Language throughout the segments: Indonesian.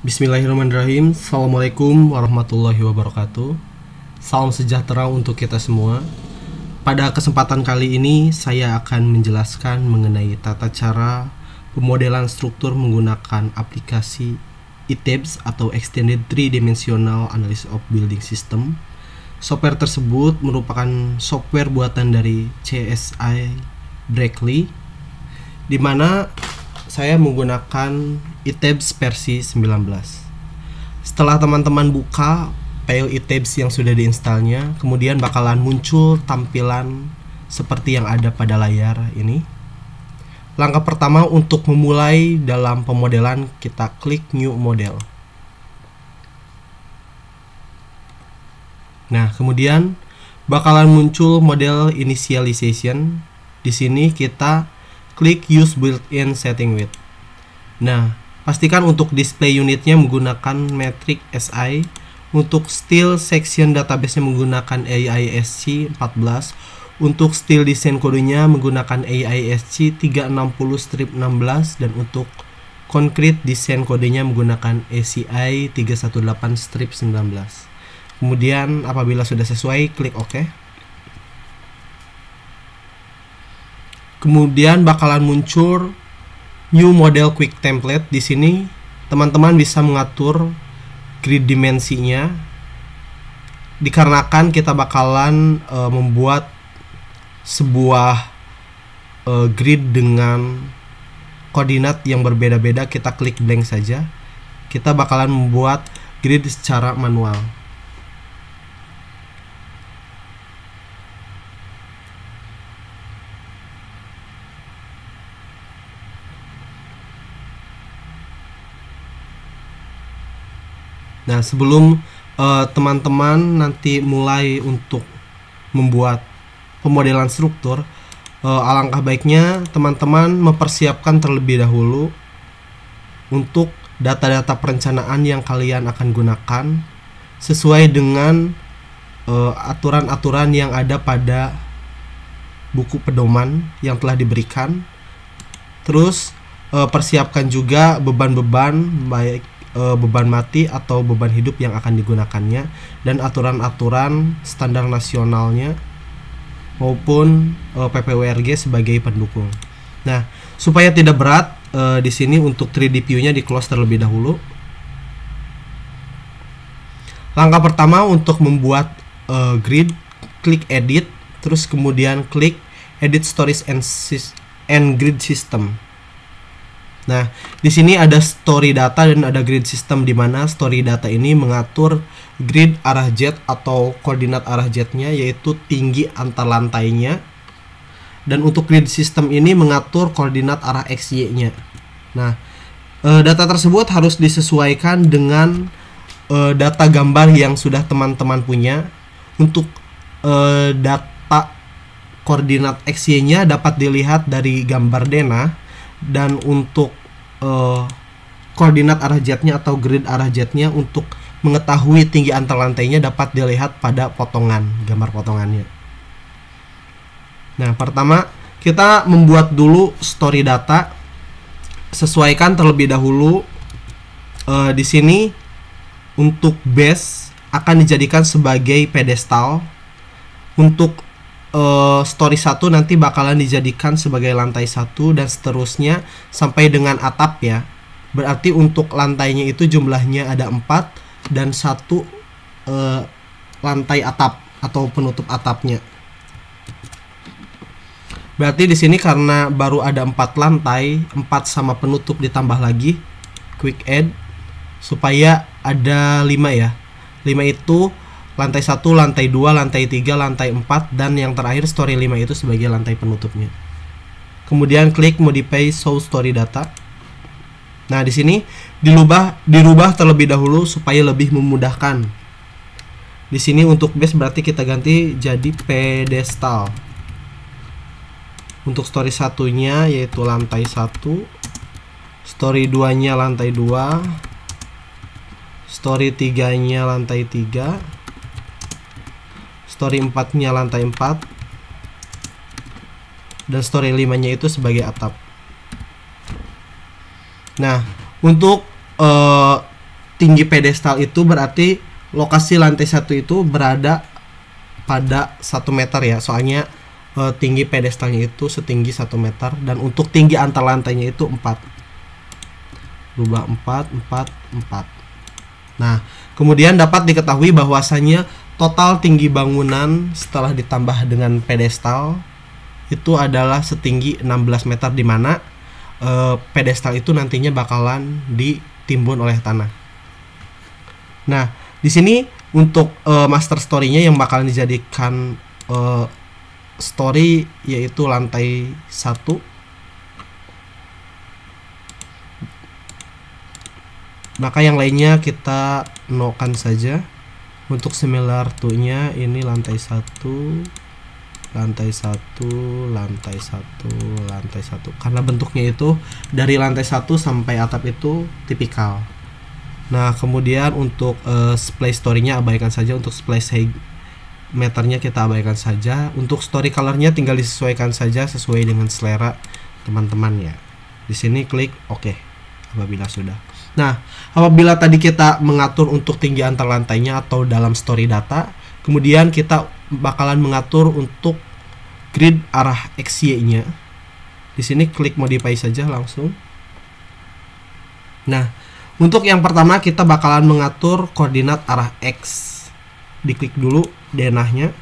Bismillahirrahmanirrahim. Assalamualaikum warahmatullahi wabarakatuh. Salam sejahtera untuk kita semua. Pada kesempatan kali ini saya akan menjelaskan mengenai tata cara pemodelan struktur menggunakan aplikasi ETABS atau Extended Three Dimensional Analysis of Building System. Software tersebut merupakan software buatan dari CSI Berkeley, di mana saya menggunakan ETABS versi 19. Setelah teman-teman buka file ETABS yang sudah diinstalnya, kemudian bakalan muncul tampilan seperti yang ada pada layar ini. Langkah pertama untuk memulai dalam pemodelan, kita klik New Model. Nah, kemudian bakalan muncul model initialization. Di sini kita klik Use Built-in Setting With. Nah, pastikan untuk display unitnya menggunakan metric SI. Untuk style section database-nya menggunakan AISC 14. Untuk style desain kodenya menggunakan AISC 360-16. Dan untuk concrete desain kodenya menggunakan ACI 318-19. Kemudian apabila sudah sesuai, klik OK. Kemudian bakalan muncul New Model Quick Template. Di sini teman-teman bisa mengatur grid dimensinya. Dikarenakan kita bakalan membuat sebuah grid dengan koordinat yang berbeda-beda, kita klik blank saja. Kita bakalan membuat grid secara manual. Nah, sebelum teman-teman nanti mulai untuk membuat pemodelan struktur, alangkah baiknya teman-teman mempersiapkan terlebih dahulu untuk data-data perencanaan yang kalian akan gunakan sesuai dengan aturan-aturan yang ada pada buku pedoman yang telah diberikan. Terus persiapkan juga beban-beban, baik beban mati atau beban hidup yang akan digunakannya, dan aturan-aturan standar nasionalnya maupun PPWRG sebagai pendukung. Nah, supaya tidak berat, di sini untuk 3D view-nya di close terlebih dahulu. Langkah pertama untuk membuat grid, klik edit, terus kemudian klik edit storage and grid system. Nah, di sini ada story data dan ada grid system, di mana story data ini mengatur grid arah Z atau koordinat arah Z-nya, yaitu tinggi antar lantainya. Dan untuk grid system ini mengatur koordinat arah XY-nya. Nah, data tersebut harus disesuaikan dengan data gambar yang sudah teman-teman punya. Untuk data koordinat XY-nya dapat dilihat dari gambar denah. Dan untuk koordinat arah Z-nya atau grid arah Z-nya, untuk mengetahui tinggi antar lantainya dapat dilihat pada potongan, gambar potongannya. Nah, pertama kita membuat dulu story data. Sesuaikan terlebih dahulu. Di sini untuk base akan dijadikan sebagai pedestal. Untuk story 1 nanti bakalan dijadikan sebagai lantai 1 dan seterusnya sampai dengan atap ya. Berarti untuk lantainya itu jumlahnya ada 4 dan 1 lantai atap atau penutup atapnya. Berarti di sini karena baru ada 4 lantai, 4 sama penutup ditambah lagi, quick add, supaya ada 5 ya. 5 itu lantai 1, lantai 2, lantai 3, lantai 4, dan yang terakhir story 5 itu sebagai lantai penutupnya. Kemudian klik modify show story data. Nah, di sini dirubah terlebih dahulu supaya lebih memudahkan. Di sini untuk base berarti kita ganti jadi pedestal. Untuk story 1-nya yaitu lantai 1, story 2-nya lantai 2, story 3-nya lantai 3, story 4-nya lantai 4, dan story 5-nya itu sebagai atap. Nah, untuk tinggi pedestal itu berarti lokasi lantai 1 itu berada pada 1 meter ya, soalnya tinggi pedestalnya itu setinggi 1 meter, dan untuk tinggi antar lantainya itu 4. Rubah 4, 4, 4. Nah, kemudian dapat diketahui bahwasanya total tinggi bangunan setelah ditambah dengan pedestal itu adalah setinggi 16 meter, di mana pedestal itu nantinya bakalan ditimbun oleh tanah. Nah, di sini untuk master story-nya yang bakalan dijadikan story yaitu lantai 1. Maka yang lainnya kita nokan saja. Untuk similar to-nya ini lantai 1, lantai 1, lantai 1, lantai 1. Karena bentuknya itu dari lantai 1 sampai atap itu tipikal. Nah, kemudian untuk splash story-nya abaikan saja. Untuk splash height meternya kita abaikan saja. Untuk story color-nya tinggal disesuaikan saja sesuai dengan selera teman-teman ya. Di sini klik OK apabila sudah. Nah, apabila tadi kita mengatur untuk tinggi antar lantainya atau dalam story data, kemudian kita bakalan mengatur untuk grid arah XY-nya. Di sini klik modify saja langsung. Nah, untuk yang pertama kita bakalan mengatur koordinat arah X. Diklik dulu denahnya.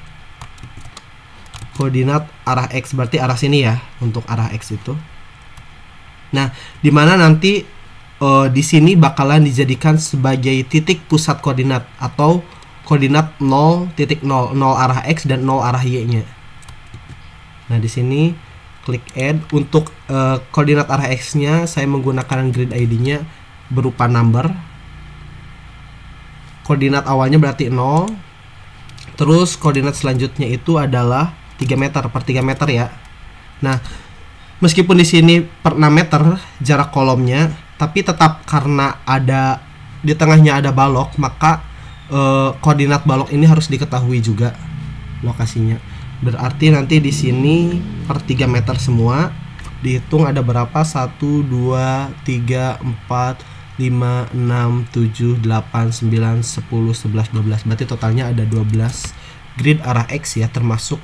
Koordinat arah X berarti arah sini ya, untuk arah X itu. Nah, dimana nanti di sini bakalan dijadikan sebagai titik pusat koordinat atau koordinat 0.0, 0 arah X dan 0 arah Y-nya. Nah, di sini klik add. Untuk koordinat arah X-nya saya menggunakan grid ID-nya berupa number. Koordinat awalnya berarti 0. Terus koordinat selanjutnya itu adalah 3 meter per 3 meter ya. Nah, meskipun di sini per 6 meter jarak kolomnya, tapi tetap karena ada di tengahnya ada balok, maka koordinat balok ini harus diketahui juga lokasinya. Berarti nanti di sini per 3 meter semua dihitung ada berapa? 1, 2, 3, 4, 5, 6, 7, 8, 9, 10, 11, 12. Berarti totalnya ada 12 grid arah X ya, termasuk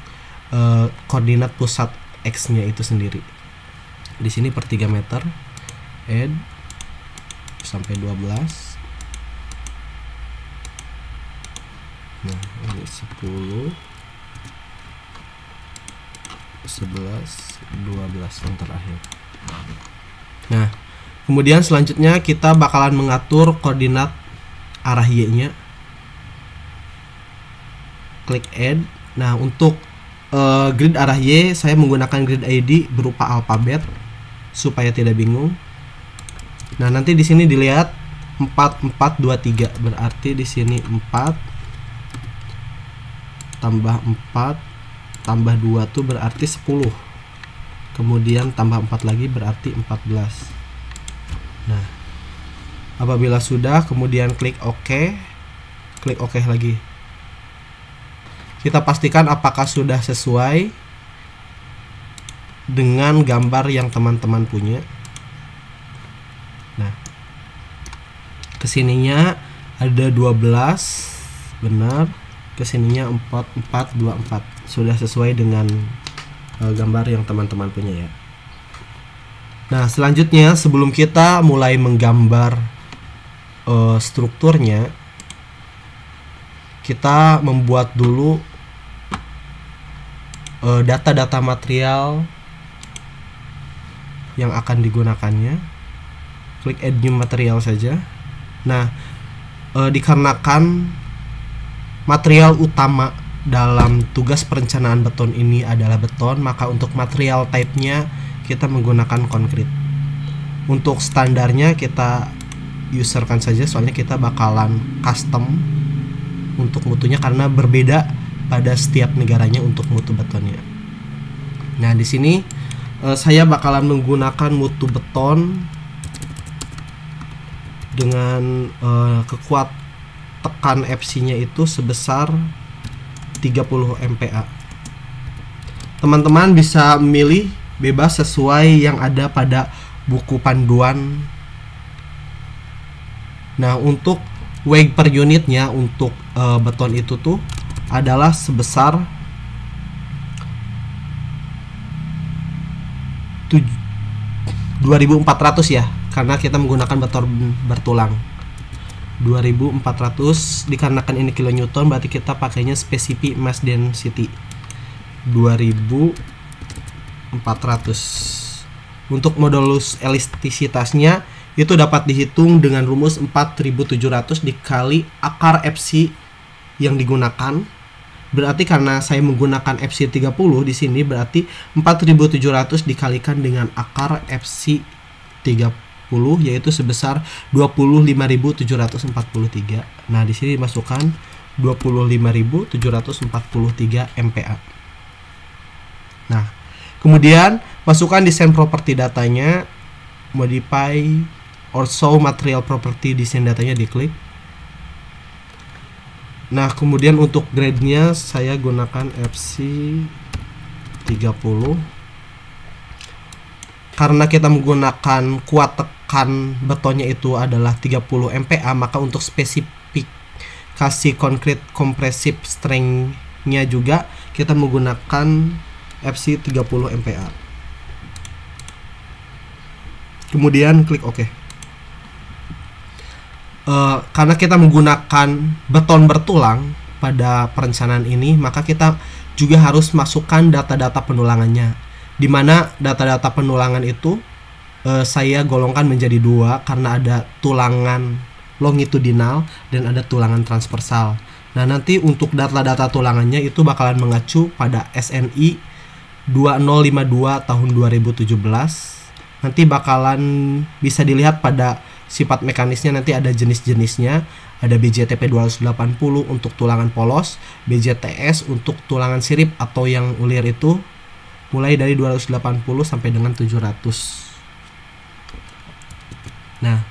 koordinat pusat X-nya itu sendiri. Di sini per 3 meter add sampai 12. Nah, ini 10, 11, 12 yang terakhir. Nah, kemudian selanjutnya kita bakalan mengatur koordinat arah Y-nya. Klik add. Nah, untuk grid arah Y saya menggunakan grid ID berupa alfabet supaya tidak bingung. Nah, nanti di sini dilihat 4 4 2 3. Berarti di sini 4 tambah 4 tambah 2 tuh berarti 10. Kemudian tambah 4 lagi berarti 14. Nah, apabila sudah kemudian klik OK. Klik OK lagi. Kita pastikan apakah sudah sesuai dengan gambar yang teman-teman punya. Nah, kesininya ada 12, benar. Kesininya 4 4 2 4. Sudah sesuai dengan gambar yang teman-teman punya ya. Nah, selanjutnya sebelum kita mulai menggambar strukturnya, kita membuat dulu data-data material yang akan digunakannya. Klik add new material saja. Nah, dikarenakan material utama dalam tugas perencanaan beton ini adalah beton, maka untuk material type-nya kita menggunakan konkrit. Untuk standarnya kita userkan saja, soalnya kita bakalan custom untuk mutunya karena berbeda pada setiap negaranya untuk mutu betonnya. Nah, di sini saya bakalan menggunakan mutu beton dengan kekuat tekan FC-nya itu sebesar 30 MPa. Teman-teman bisa memilih bebas sesuai yang ada pada buku panduan Nah, untuk weight per unitnya untuk beton itu tuh adalah sebesar 2400 ya, karena kita menggunakan beton bertulang. 2400 dikarenakan ini kilonewton, berarti kita pakainya specific mass density 2400. Untuk modulus elastisitasnya itu dapat dihitung dengan rumus 4700 dikali akar FC yang digunakan. Berarti karena saya menggunakan FC 30 di sini, berarti 4700 dikalikan dengan akar FC 30 yaitu sebesar 25.743. Nah, di sini dimasukkan 25.743 MPa. Nah, kemudian masukkan desain properti datanya, modify or show material property desain datanya, diklik. Nah, kemudian untuk grade-nya saya gunakan FC 30. Karena kita menggunakan kuat tekan betonnya itu adalah 30 MPa, maka untuk spesifikasi concrete compressive strength-nya juga kita menggunakan FC 30 MPa. Kemudian klik OK. Karena kita menggunakan beton bertulang pada perencanaan ini, maka kita juga harus masukkan data-data penulangannya, di mana data-data penulangan itu saya golongkan menjadi dua karena ada tulangan longitudinal dan ada tulangan transversal. Nah, nanti untuk data-data tulangannya itu bakalan mengacu pada SNI 2052 tahun 2017. Nanti bakalan bisa dilihat pada sifat mekanisnya, nanti ada jenis-jenisnya. Ada BJTP 280 untuk tulangan polos, BJTS untuk tulangan sirip atau yang ulir itu mulai dari 280 sampai dengan 700. Nah,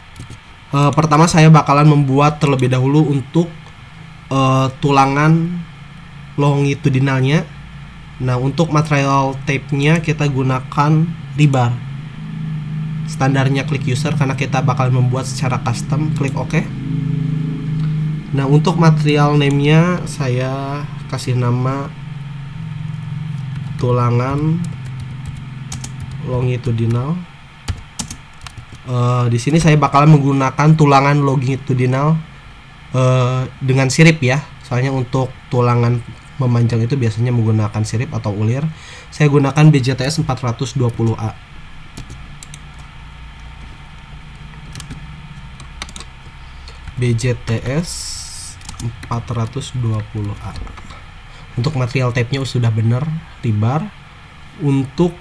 pertama saya bakalan membuat terlebih dahulu untuk tulangan longitudinalnya. Nah, untuk material tape-nya kita gunakan rebar. Standarnya klik user karena kita bakal membuat secara custom, klik OK. Nah, untuk material name-nya saya kasih nama tulangan longitudinal. Di sini saya bakal menggunakan tulangan longitudinal dengan sirip ya. Soalnya untuk tulangan memanjang itu biasanya menggunakan sirip atau ulir. Saya gunakan BJTS 420A. BJTS 420A. Untuk material tape-nya sudah benar, rebar. Untuk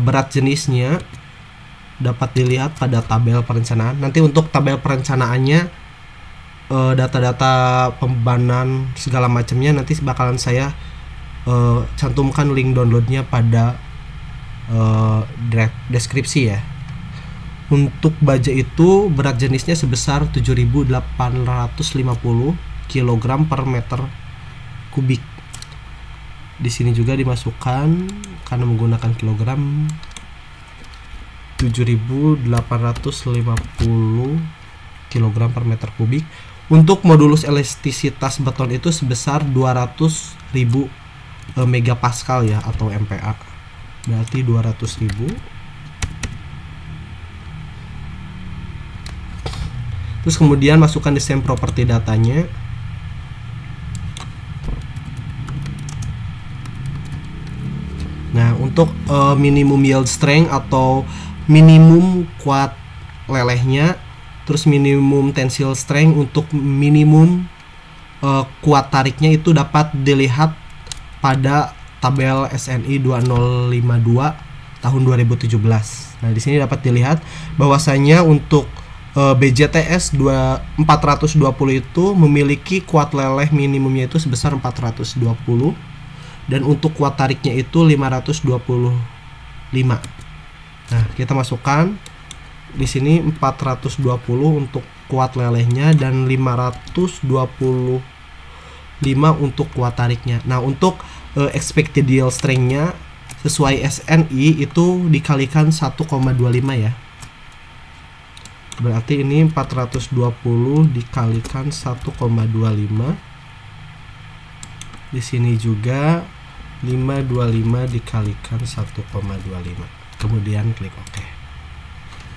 berat jenisnya dapat dilihat pada tabel perencanaan. Nanti untuk tabel perencanaannya, data-data pembebanan segala macamnya nanti bakalan saya cantumkan link downloadnya pada deskripsi ya. Untuk baja itu berat jenisnya sebesar 7.850 kg per meter kubik. Di sini juga dimasukkan karena menggunakan kilogram 7.850 kg per meter kubik. Untuk modulus elastisitas beton itu sebesar 200.000 megapascal ya atau MPa. Berarti 200.000. Terus kemudian masukkan desain properti datanya. Nah, untuk minimum yield strength atau minimum kuat lelehnya, terus minimum tensile strength untuk minimum kuat tariknya itu dapat dilihat pada tabel SNI 2052 tahun 2017. Nah, di sini dapat dilihat bahwasanya untuk BJTS 420 itu memiliki kuat leleh minimumnya itu sebesar 420 dan untuk kuat tariknya itu 525. Nah, kita masukkan di sini 420 untuk kuat lelehnya dan 525 untuk kuat tariknya. Nah, untuk expected yield strength-nya sesuai SNI itu dikalikan 1,25 ya. berarti ini 420 dikalikan 1,25. Di sini juga 525 dikalikan 1,25. Kemudian klik OK.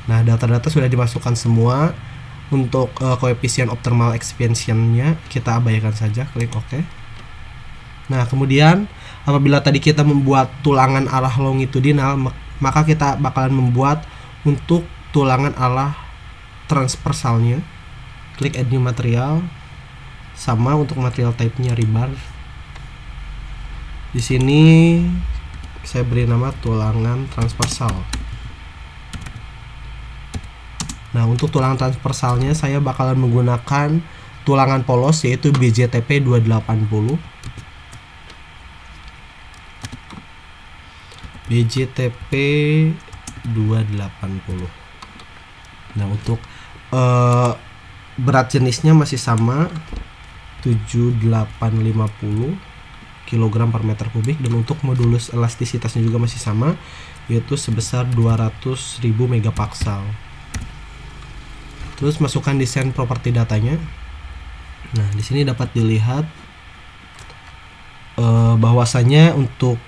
Nah, data-data sudah dimasukkan semua. Untuk koefisien optimal expansion-nya kita abaikan saja, klik OK. Nah, kemudian apabila tadi kita membuat tulangan arah longitudinal, maka kita bakalan membuat untuk tulangan arah transversalnya. Klik add new material. Sama untuk material type-nya rebar. Di sini saya beri nama tulangan transversal. Nah, untuk tulangan transversalnya saya bakalan menggunakan tulangan polos yaitu BJTP 280. BJTP 280. Nah, untuk berat jenisnya masih sama 7850 kg per meter kubik, dan untuk modulus elastisitasnya juga masih sama yaitu sebesar 200.000 megapaskal. Terus masukkan desain properti datanya. Nah, di sini dapat dilihat bahwasanya untuk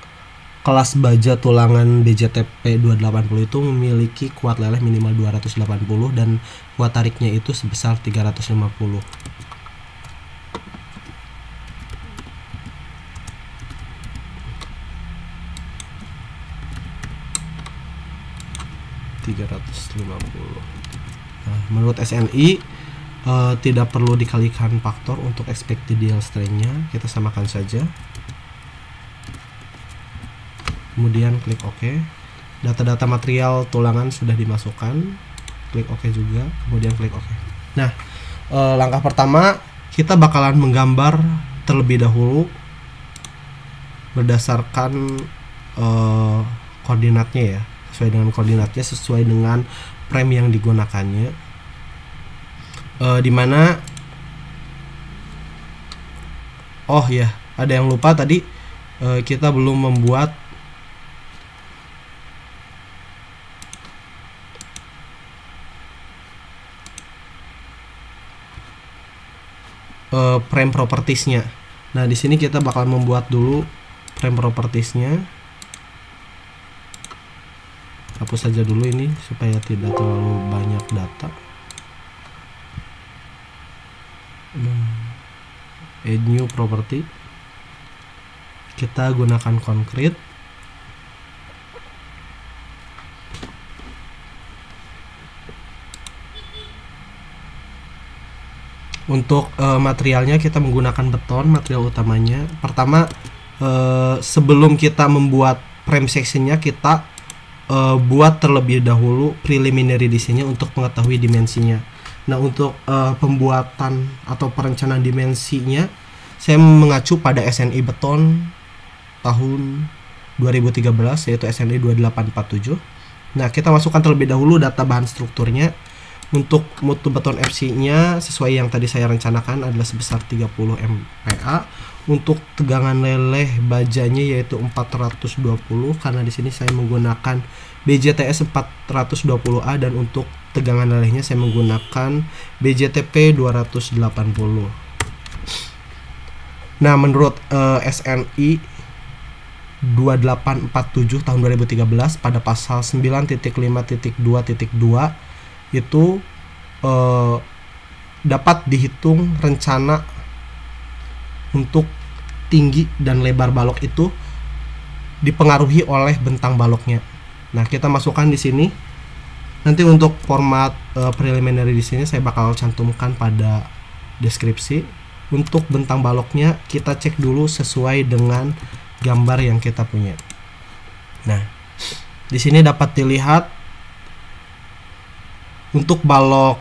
kelas baja tulangan BJTP 280 itu memiliki kuat leleh minimal 280 dan kuat tariknya itu sebesar 350. Nah, menurut SNI tidak perlu dikalikan faktor untuk expected yield strength-nya, kita samakan saja. Kemudian klik OK. Data-data material tulangan sudah dimasukkan, klik OK juga, kemudian klik OK. Nah, langkah pertama kita bakalan menggambar terlebih dahulu berdasarkan koordinatnya ya, sesuai dengan koordinatnya, sesuai dengan frame yang digunakannya. Dimana oh ya, ada yang lupa tadi, kita belum membuat frame propertiesnya. Nah, di sini kita bakal membuat dulu frame propertiesnya. Hapus saja dulu ini supaya tidak terlalu banyak data. Add new property. Kita gunakan concrete. Untuk materialnya kita menggunakan beton, material utamanya. Pertama, sebelum kita membuat frame sectionnya, kita buat terlebih dahulu preliminary desainnya untuk mengetahui dimensinya. Nah, untuk pembuatan atau perencanaan dimensinya saya mengacu pada SNI beton tahun 2013 yaitu SNI 2847. Nah, kita masukkan terlebih dahulu data bahan strukturnya. Untuk mutu beton FC-nya sesuai yang tadi saya rencanakan adalah sebesar 30 MPa. Untuk tegangan leleh bajanya yaitu 420, karena di sini saya menggunakan BJTS 420A, dan untuk tegangan lelehnya saya menggunakan BJTP 280. Nah, menurut SNI 2847 tahun 2013 pada pasal 9.5.2.2 itu dapat dihitung rencana untuk tinggi dan lebar balok itu dipengaruhi oleh bentang baloknya. Nah, kita masukkan di sini. Nanti untuk format preliminary di sini saya bakal cantumkan pada deskripsi. Untuk bentang baloknya kita cek dulu sesuai dengan gambar yang kita punya. Nah, di sini dapat dilihat untuk balok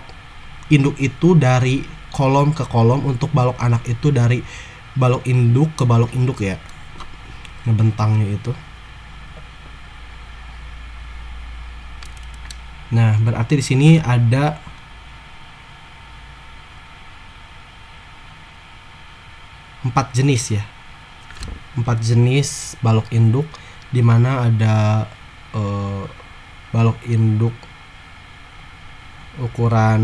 induk itu dari kolom ke kolom, untuk balok anak itu dari balok induk ke balok induk ya, ngebentangnya itu. Nah, berarti di sini ada empat jenis ya, 4 jenis balok induk, dimana ada balok induk ukuran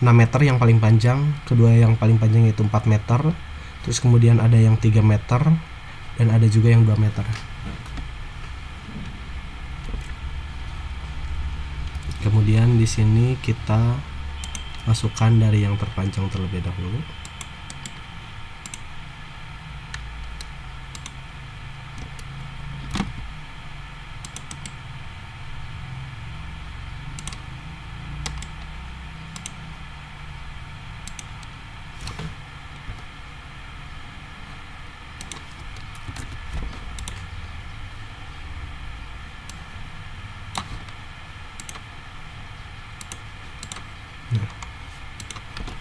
6 meter yang paling panjang, kedua yang paling panjang yaitu 4 meter, terus kemudian ada yang 3 meter dan ada juga yang 2 meter. Kemudian di sini kita masukkan dari yang terpanjang terlebih dahulu.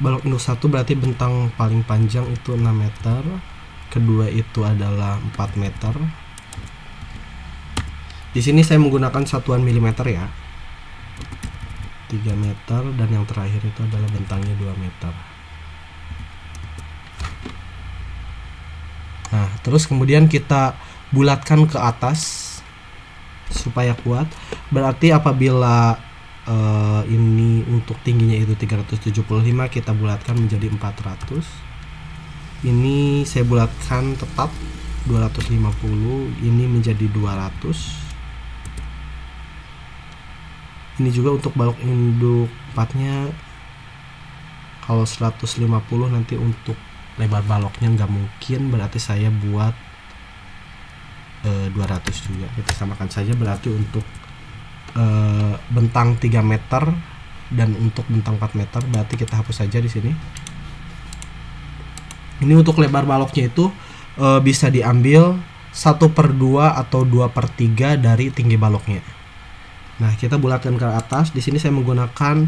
Balok induk 1 berarti bentang paling panjang itu 6 meter, kedua itu adalah 4 meter. Di sini saya menggunakan satuan milimeter ya, 3 meter, dan yang terakhir itu adalah bentangnya 2 meter. Nah, terus kemudian kita bulatkan ke atas supaya kuat. Berarti apabila ini untuk tingginya itu 375, kita bulatkan menjadi 400. Ini saya bulatkan tetap 250, ini menjadi 200. Ini juga untuk balok induk 4-nya. Kalau 150 nanti untuk lebar baloknya nggak mungkin, berarti saya buat 200 juga. Kita samakan saja, berarti untuk bentang 3 meter dan untuk bentang 4 meter berarti kita hapus saja di sini. Ini untuk lebar baloknya itu bisa diambil 1/2 atau 2/3 dari tinggi baloknya. Nah, kita bulatkan ke atas. Di sini saya menggunakan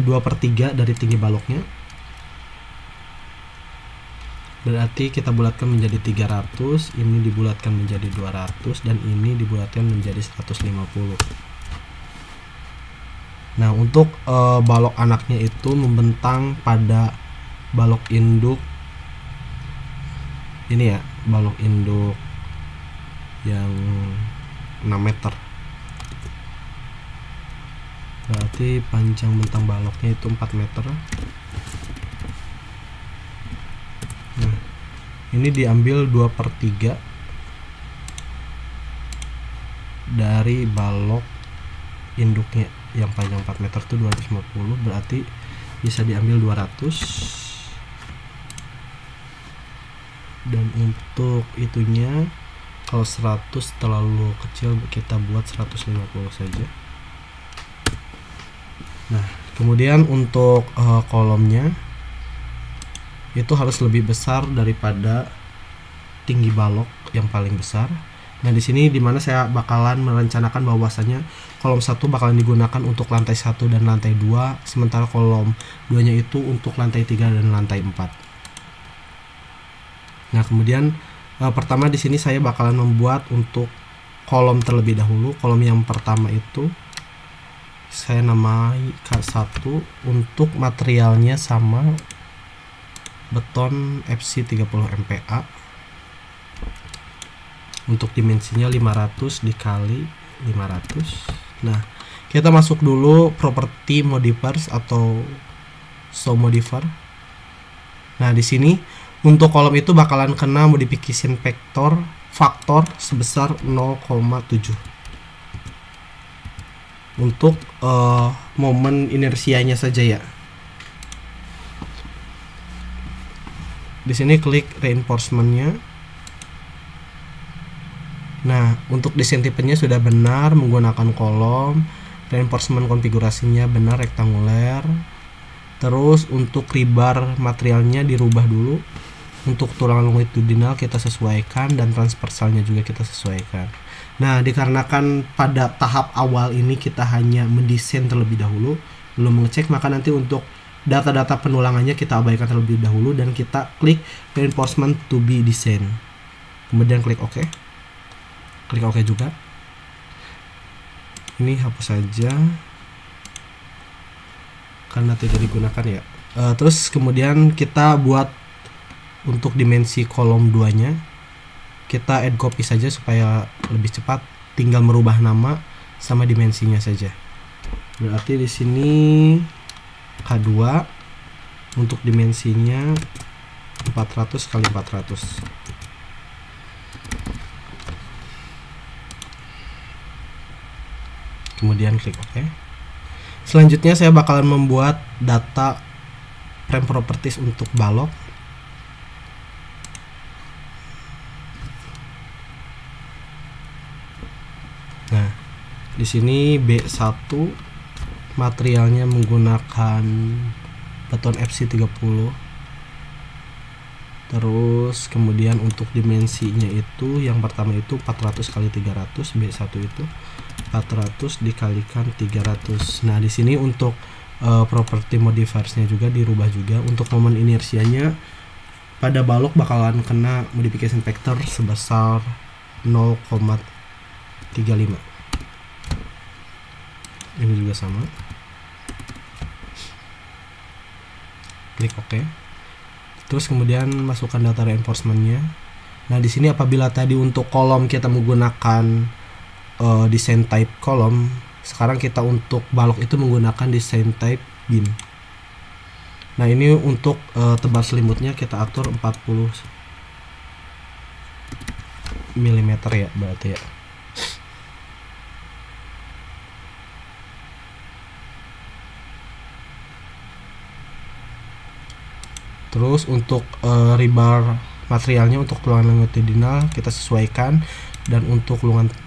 2/3 dari tinggi baloknya. Berarti kita bulatkan menjadi 300, ini dibulatkan menjadi 200, dan ini dibulatkan menjadi 150. Nah, untuk balok anaknya itu membentang pada balok induk ini ya, balok induk yang 6 meter. Berarti panjang bentang baloknya itu 4 meter. Nah, ini diambil 2/3 dari balok induknya yang panjang 4 meter itu 250, berarti bisa diambil 200. Dan untuk itunya, kalau 100 terlalu kecil, kita buat 150 saja. Nah, kemudian untuk kolomnya itu harus lebih besar daripada tinggi balok yang paling besar. Nah, di sini dimana saya bakalan merencanakan bahwasanya kolom 1 bakalan digunakan untuk lantai 1 dan lantai 2, sementara kolom 2-nya itu untuk lantai 3 dan lantai 4. Nah, kemudian pertama di sini saya bakalan membuat untuk kolom terlebih dahulu. Kolom yang pertama itu saya namai K1, untuk materialnya sama beton FC 30 MPa. Untuk dimensinya 500 dikali 500. Nah, kita masuk dulu properti modifiers atau show modifier. Nah, di sini untuk kolom itu bakalan kena modification faktor sebesar 0,7 untuk momen inersianya saja ya. Di sini klik reinforcement-nya. Nah, untuk desain tipenya sudah benar menggunakan kolom, reinforcement konfigurasinya benar rektanguler. Terus untuk rebar materialnya dirubah dulu. Untuk tulang longitudinal kita sesuaikan dan transversalnya juga kita sesuaikan. Nah, dikarenakan pada tahap awal ini kita hanya mendesain terlebih dahulu, belum mengecek, maka nanti untuk data-data penulangannya kita abaikan terlebih dahulu dan kita klik reinforcement to be design. Kemudian klik OK. Klik OK juga. Ini hapus saja karena tidak digunakan ya. Terus kemudian kita buat untuk dimensi kolom 2-nya. Kita add copy saja supaya lebih cepat. Tinggal merubah nama sama dimensinya saja. Berarti di sini K2 untuk dimensinya 400 kali 400. Kemudian klik OK. Selanjutnya saya bakalan membuat data frame properties untuk balok. Nah, di sini B1 materialnya menggunakan beton FC30. Terus kemudian untuk dimensinya itu yang pertama itu 400 kali 300, B1 itu 400 dikalikan 300. Nah, di sini untuk property modifiersnya juga dirubah juga. Untuk momen inersianya pada balok bakalan kena modification factor sebesar 0,35. Ini juga sama. Klik OK. Terus kemudian masukkan data reinforcementnya. Nah, di sini apabila tadi untuk kolom kita menggunakan design type kolom, sekarang kita untuk balok itu menggunakan design type beam. Nah, ini untuk tebal selimutnya kita atur 40 mm ya berarti ya. Terus untuk rebar materialnya untuk tulangan longitudinal kita sesuaikan, dan untuk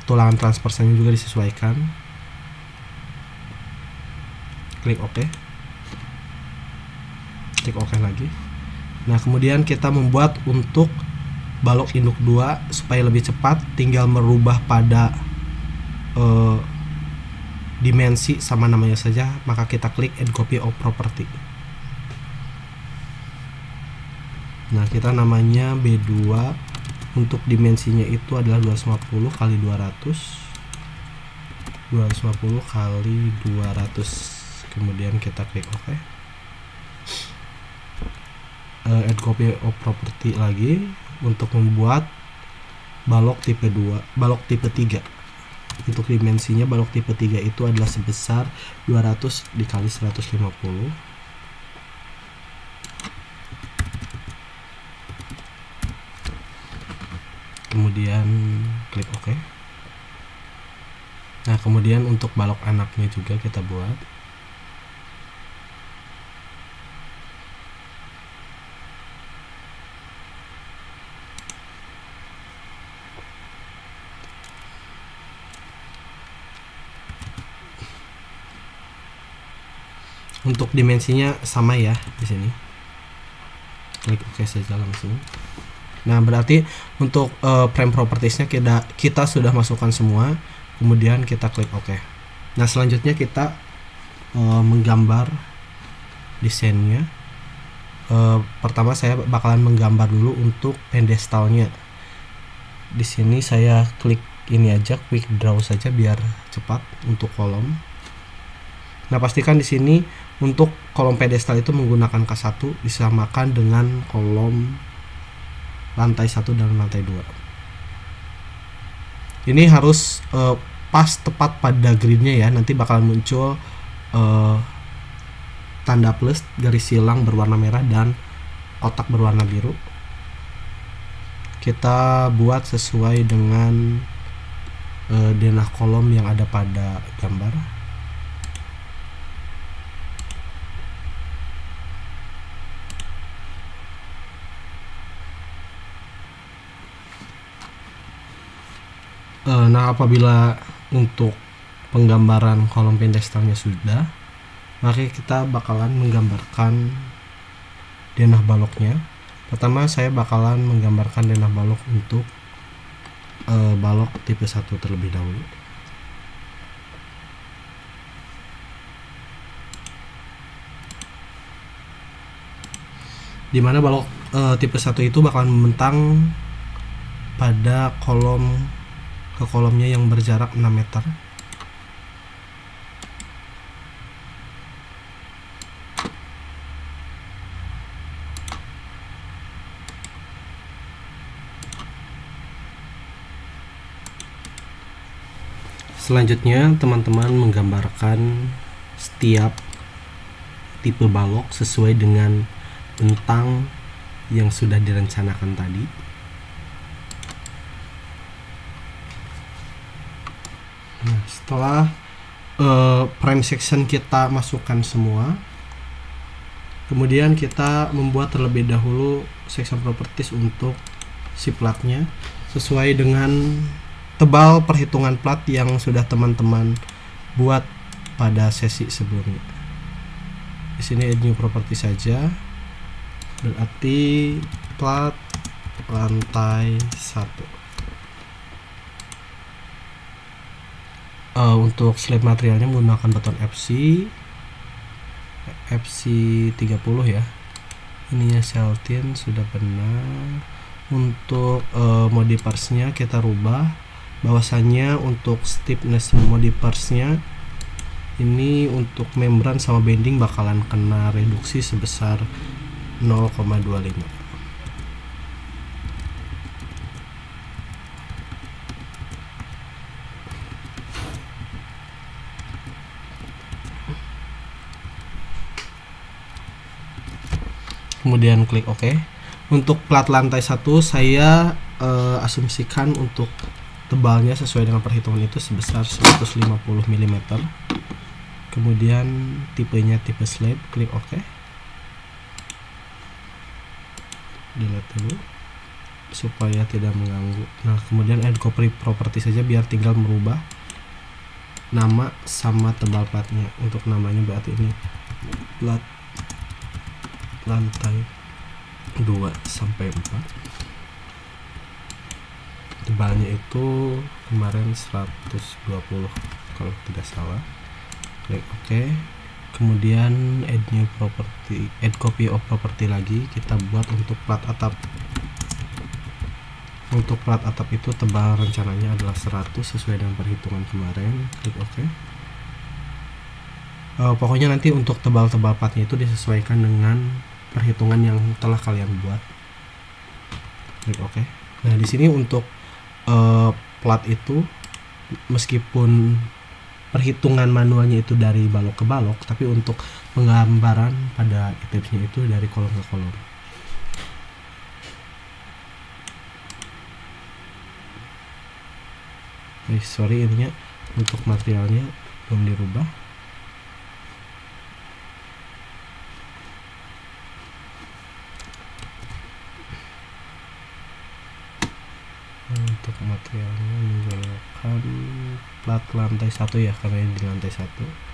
tulangan transversalnya juga disesuaikan. Klik OK. Klik OK lagi. Nah, kemudian kita membuat untuk balok induk 2 supaya lebih cepat, tinggal merubah pada dimensi sama namanya saja, maka kita klik add copy of property. Nah, kita namanya B2, untuk dimensinya itu adalah 250 kali 200, 250 kali 200. Kemudian kita klik OK. Add copy of property lagi untuk membuat balok tipe 2, balok tipe 3. Untuk dimensinya balok tipe 3 itu adalah sebesar 200 dikali 150. Kemudian klik OK. Nah, kemudian untuk balok anaknya juga kita buat. Untuk dimensinya sama ya di sini. Klik OK saja langsung. Nah, berarti untuk frame propertiesnya kita sudah masukkan semua. Kemudian kita klik OK. Nah, selanjutnya kita menggambar desainnya. Pertama saya bakalan menggambar dulu untuk pedestalnya. Di sini saya klik ini aja, quick draw saja biar cepat untuk kolom. Nah, pastikan di sini untuk kolom pedestal itu menggunakan K1 disamakan dengan kolom lantai 1 dan lantai 2. Ini harus pas tepat pada gridnya ya, nanti bakal muncul tanda plus, garis silang berwarna merah dan kotak berwarna biru. Kita buat sesuai dengan denah kolom yang ada pada gambar. Nah, apabila untuk penggambaran kolom pedestalnya sudah, maka kita bakalan menggambarkan denah baloknya. Pertama saya bakalan menggambarkan denah balok untuk balok tipe 1 terlebih dahulu. Dimana balok tipe 1 itu bakalan membentang pada ke kolomnya yang berjarak 6 meter. Selanjutnya teman-teman menggambarkan setiap tipe balok sesuai dengan bentang yang sudah direncanakan tadi. Nah, setelah prime section kita masukkan semua, kemudian kita membuat terlebih dahulu section properties untuk si platnya sesuai dengan tebal perhitungan plat yang sudah teman-teman buat pada sesi sebelumnya. Di sini add new property saja, berarti plat lantai 1. Untuk slab materialnya menggunakan baton FC 30 ya. Ininya Celtin sudah benar. Untuk modifiers-nya kita rubah bahwasannya untuk stiffness modifiers-nya ini untuk membran sama bending bakalan kena reduksi sebesar 0,25. Kemudian klik OK. Untuk plat lantai 1 saya asumsikan untuk tebalnya sesuai dengan perhitungan itu sebesar 150 mm. Kemudian tipenya tipe slab, klik OK. Delete dulu supaya tidak mengganggu. Nah, kemudian add copy property saja biar tinggal merubah nama sama tebal platnya. Untuk namanya berarti ini plat lantai 2 sampai 4. Tebalnya itu kemarin 120 kalau tidak salah. Klik OK. Kemudian add new property, add copy of property lagi kita buat untuk plat atap. Untuk plat atap itu tebal rencananya adalah 100 sesuai dengan perhitungan kemarin. Klik OK. Pokoknya nanti untuk tebal-tebal platnya itu disesuaikan dengan perhitungan yang telah kalian buat. Klik OK. Nah, di sini untuk plat itu meskipun perhitungan manualnya itu dari balok ke balok, tapi untuk penggambaran pada itipsnya itu dari kolom ke kolom. Sorry, ininya untuk materialnya belum dirubah. Untuk materialnya menggunakan plat lantai 1 ya, karena ini di lantai 1.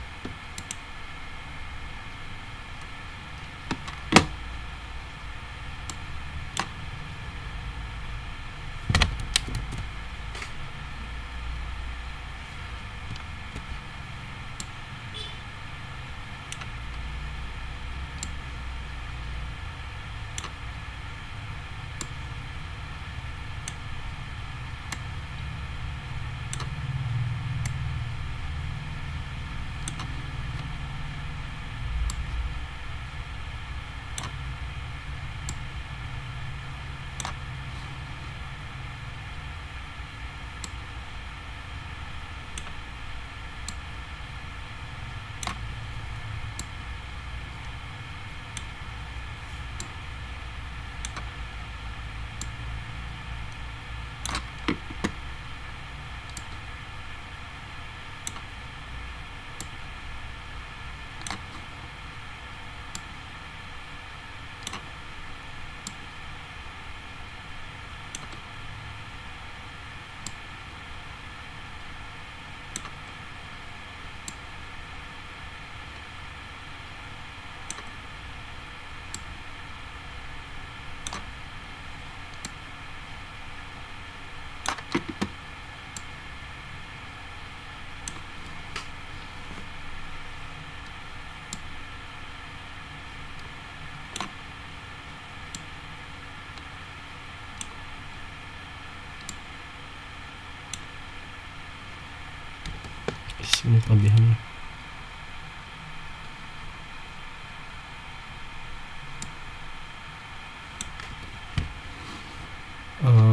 Ini kelebihannya.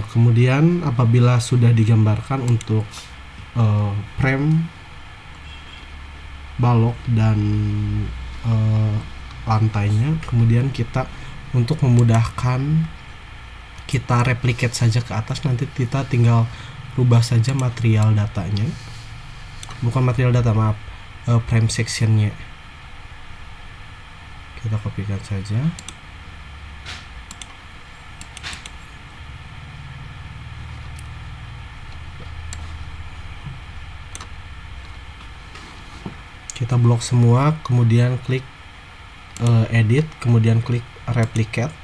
Kemudian apabila sudah digambarkan untuk frame balok dan lantainya. Kemudian kita untuk memudahkan kita replicate saja ke atas, nanti kita tinggal rubah saja material datanya, bukan material data, maaf, frame sectionnya. Kita kopikan saja. Kita blok semua, kemudian klik edit, kemudian klik replicate,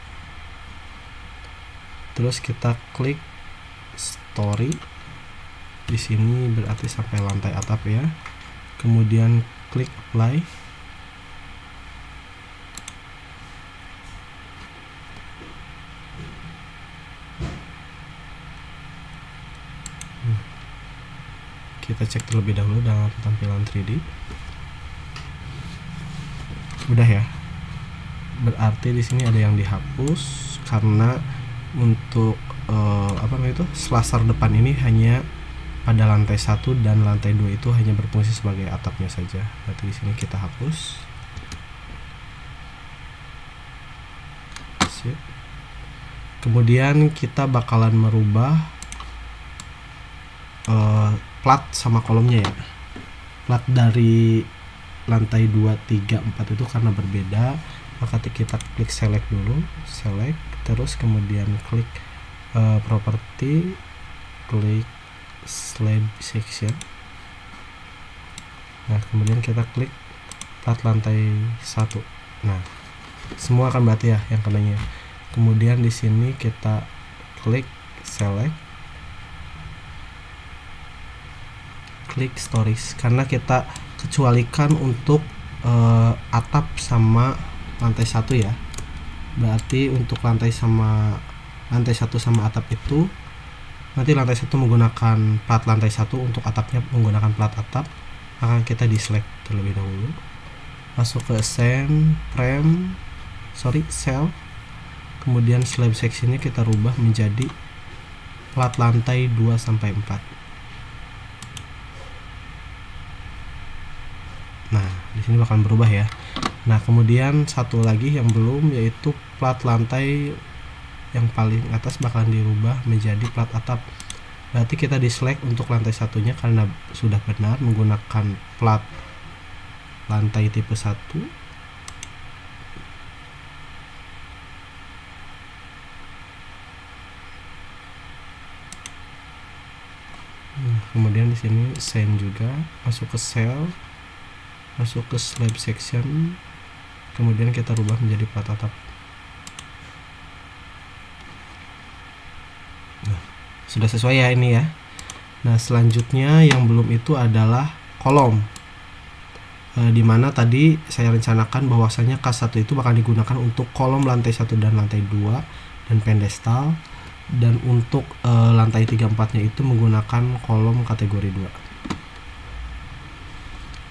terus kita klik story. Di sini berarti sampai lantai atap ya. Kemudian klik apply. Kita cek terlebih dahulu dalam tampilan 3D. Udah ya. Berarti di sini ada yang dihapus karena untuk selasar depan ini hanya pada lantai 1 dan lantai 2 itu hanya berfungsi sebagai atapnya saja. Berarti di sini kita hapus. Sip. Kemudian kita bakalan merubah plat sama kolomnya ya. Plat dari lantai 2, 3, 4 itu karena berbeda, maka kita klik select dulu, select, terus kemudian klik property, klik slab section. Nah, kemudian kita klik plat lantai 1. Nah, semua akan berarti ya yang kenanya. Kemudian di sini kita klik select, klik stories, karena kita kecualikan untuk atap sama lantai 1 ya. Berarti untuk lantai 1 sama atap itu nanti lantai 1 menggunakan plat lantai 1, untuk atapnya menggunakan plat atap. Akan kita diselect terlebih dahulu, masuk ke cell, kemudian slab sectionnya kita rubah menjadi plat lantai 2 sampai 4. Nah, di sini bakal berubah ya. Nah, kemudian satu lagi yang belum, yaitu plat lantai yang paling atas bakalan dirubah menjadi plat atap. Berarti kita diselect untuk lantai satunya karena sudah benar menggunakan plat lantai tipe 1. Nah, kemudian di sini send juga, masuk ke cell, masuk ke slab section, kemudian kita rubah menjadi plat atap. Nah, sudah sesuai ya ini ya. Nah, selanjutnya yang belum itu adalah kolom, dimana tadi saya rencanakan bahwasanya K1 itu bakal digunakan untuk kolom lantai 1 dan lantai 2 dan pedestal, dan untuk lantai 3-4 nya itu menggunakan kolom kategori 2.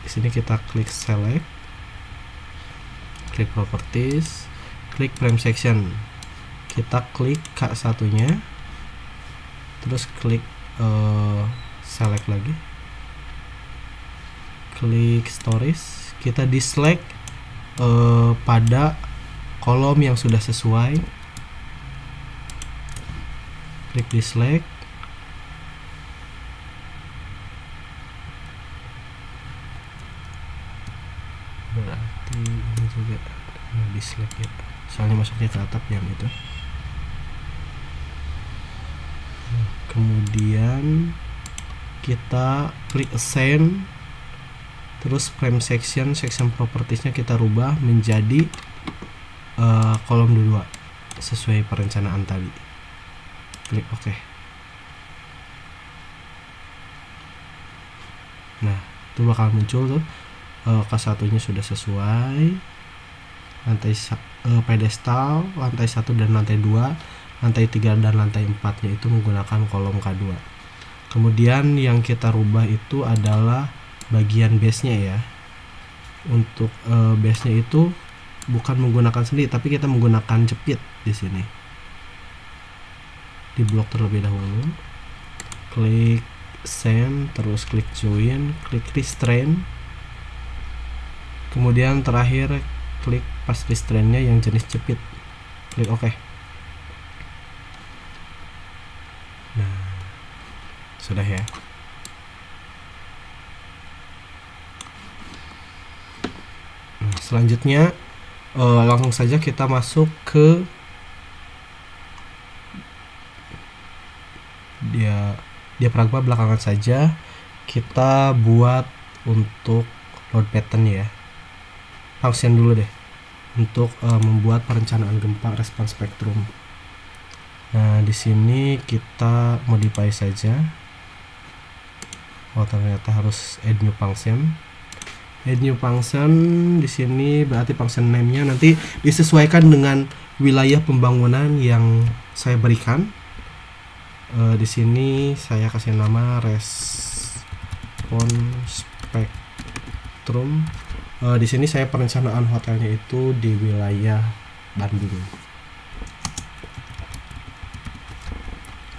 Di sini kita klik select, klik properties, klik frame section, kita klik K1 nya, terus klik select lagi, klik stories, kita diselect pada kolom yang sudah sesuai, klik diselect, berarti ini juga diselect ya, soalnya masuknya ke atap yang itu. Kemudian kita klik assign, terus frame section propertiesnya kita rubah menjadi kolom 2 sesuai perencanaan tadi. Klik OK. Nah, itu bakal muncul tuh K1 nya sudah sesuai, lantai pedestal, lantai 1 dan lantai 2, lantai 3 dan lantai 4 nya itu menggunakan kolom K2. Kemudian yang kita rubah itu adalah bagian base nya ya. Untuk base nya itu bukan menggunakan sendi, tapi kita menggunakan jepit di sini. Di blok terlebih dahulu, klik send, terus klik join, klik restrain, Kemudian terakhir klik pas restrainnya yang jenis jepit, klik OK. Nah, sudah ya. Nah, selanjutnya langsung saja kita masuk ke diafragma belakangan saja. Kita buat untuk load pattern ya. Function dulu deh untuk membuat perencanaan gempa respons spektrum. Nah, di sini kita modify saja. Oh, ternyata harus add new function. Add new function di sini berarti function name-nya nanti disesuaikan dengan wilayah pembangunan yang saya berikan. Di sini saya kasih nama respons spektrum. Di sini saya perencanaan hotelnya itu di wilayah Bandung.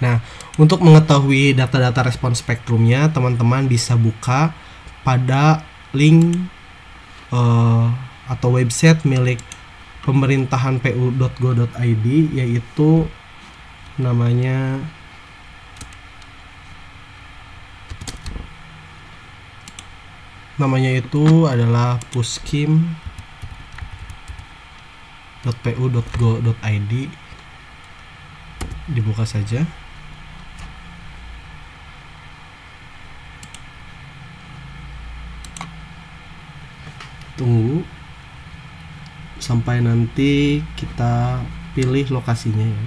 Nah, untuk mengetahui data-data respons spektrumnya, teman-teman bisa buka pada link atau website milik pemerintahan pu.go.id, yaitu namanya itu adalah puskim.pu.go.id. Dibuka saja. Tunggu sampai nanti kita pilih lokasinya ya.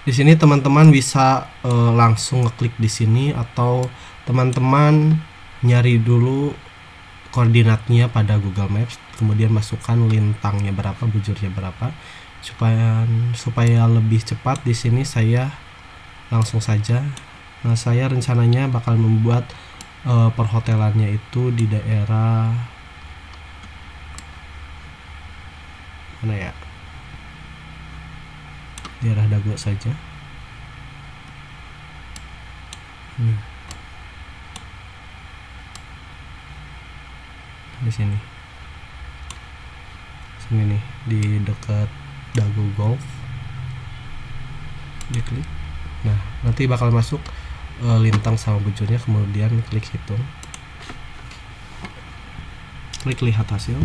Di sini teman-teman bisa langsung ngeklik di sini, atau teman-teman nyari dulu koordinatnya pada Google Maps, kemudian masukkan lintangnya berapa, bujurnya berapa, supaya lebih cepat. Di sini saya langsung saja. Nah, saya rencananya bakal membuat perhotelannya itu di daerah mana ya? Daerah Dago saja. Di sini nih, di dekat Dago Golf, diklik. Nah, nanti bakal masuk lintang sama bujurnya, kemudian klik hitung, klik lihat hasil.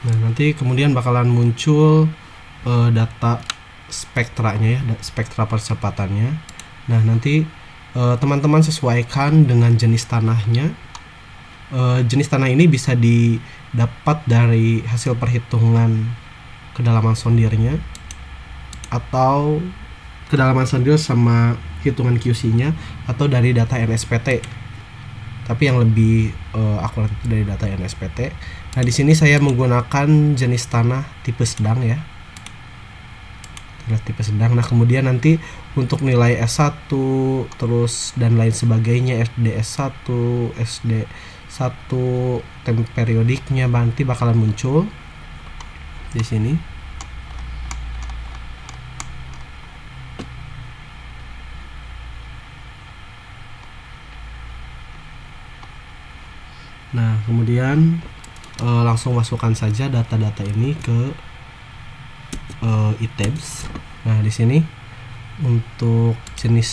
Nah, nanti kemudian bakalan muncul data spektranya ya, spektra percepatannya. Nah, nanti teman-teman sesuaikan dengan jenis tanahnya. Jenis tanah ini bisa didapat dari hasil perhitungan kedalaman sondirnya, atau kedalaman sondir sama hitungan QC-nya, atau dari data NSPT. Tapi yang lebih akurat itu dari data NSPT. Nah, di sini saya menggunakan jenis tanah tipe sedang ya. Tipe sedang. Nah, kemudian nanti untuk nilai S1 terus dan lain sebagainya, SDS1, SD1, periodiknya nanti bakalan muncul di sini. Nah, kemudian langsung masukkan saja data-data ini ke items. Nah, di sini untuk jenis,